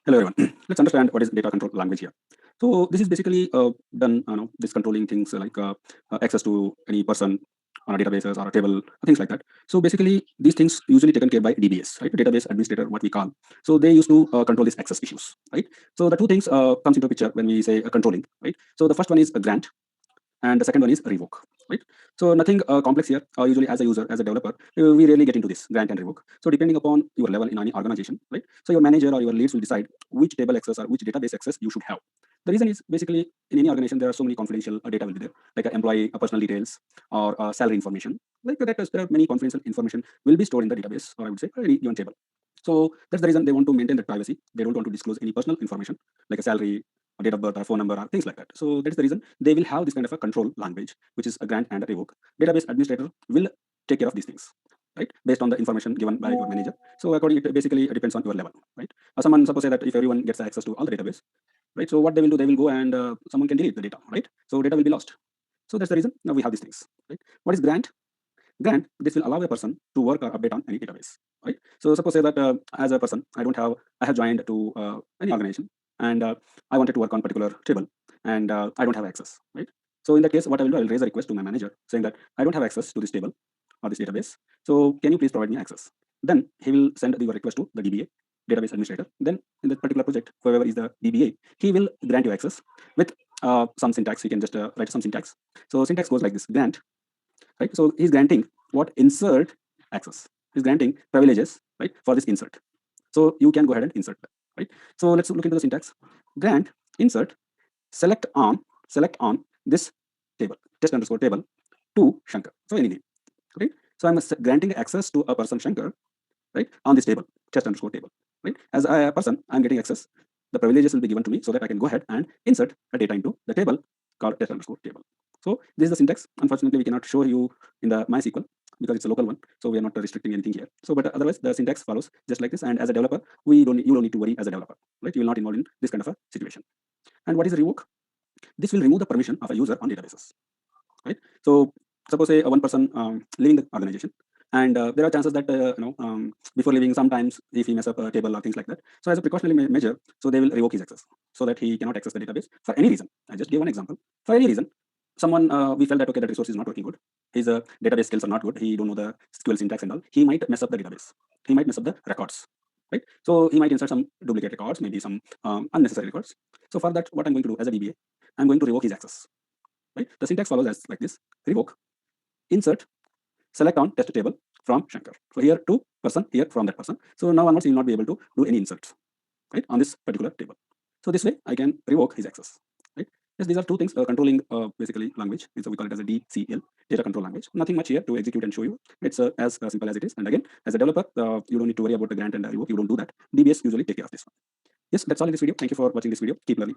Hello everyone. Let's understand what is data control language here. So this is basically done, this controlling things like access to any person on a databases or a table, things like that. So basically these things usually taken care by DBS, right? Database administrator, what we call. So they used to control these access issues, right? So the two things comes into picture when we say controlling, right? So the first one is a grant, and the second one is revoke, right? So nothing complex here. Usually as a user, as a developer, we rarely get into this grant and revoke. So depending upon your level in any organization, right? So your manager or your leads will decide which table access or which database access you should have. The reason is basically in any organization there are so many confidential data will be there, like employee personal details or salary information. Like that, there are many confidential information will be stored in the database, or I would say any given table. So that's the reason they want to maintain that privacy. They don't want to disclose any personal information like a salary, a date of birth, or phone number, or things like that. So that's the reason they will have this kind of a control language, which is a grant and a revoke. Database administrator will take care of these things, right? Based on the information given by your manager. So according, it basically depends on your level, right? Someone suppose say that if everyone gets access to all the database, right? So what they will do, they will go and someone can delete the data, right? So data will be lost. So that's the reason now we have these things, right? What is grant? Grant, this will allow a person to work or update on any database, right? So suppose say that as a person, I have joined to any organization, and I wanted to work on particular table, and I don't have access, right? So in that case, what I will do, I will raise a request to my manager saying that I don't have access to this table or this database. So can you please provide me access? Then he will send the request to the DBA, database administrator. Then in that particular project, whoever is the DBA, he will grant you access with some syntax. You can just write some syntax. So syntax goes like this: grant, right? So he's granting what? Insert access. He's granting privileges, right, for this insert. So you can go ahead and insert that, right? So let's look into the syntax. Grant insert select on this table, test underscore table to Shankar. So any name, right? So I'm granting access to a person Shankar, right, on this table, test underscore table, right? As a person, I'm getting access. The privileges will be given to me so that I can go ahead and insert a data into the table called test underscore table. So this is the syntax. Unfortunately, we cannot show you in the MySQL because it's a local one. So we are not restricting anything here. So, but otherwise, the syntax follows just like this. And as a developer, you don't need to worry as a developer, right? You will not involved in this kind of a situation. And what is revoke? This will remove the permission of a user on databases, right? So suppose say one person leaving the organization, and there are chances that before leaving, sometimes if he mess up a table or things like that. So as a precautionary measure, so they will revoke his access so that he cannot access the database for any reason. I just give one example. For any reason, someone we felt that okay, that resource is not working good. His database skills are not good. He don't know the SQL syntax and all. He might mess up the database. He might mess up the records, right? So he might insert some duplicate records, maybe some unnecessary records. So for that, what I'm going to do as a DBA, I'm going to revoke his access, right? The syntax follows as like this: revoke, insert, select on test table from Shankar. So here to person, here from that person. So now onwards you will not be able to do any inserts, right, on this particular table. So this way I can revoke his access, right? Yes, these are two things controlling basically language. So we call it as a DCL, data control language. Nothing much here to execute and show you. It's as simple as it is. And again, as a developer, you don't need to worry about the grant and the revoke. You don't do that. DBS usually take care of this one. Yes, that's all in this video. Thank you for watching this video. Keep learning.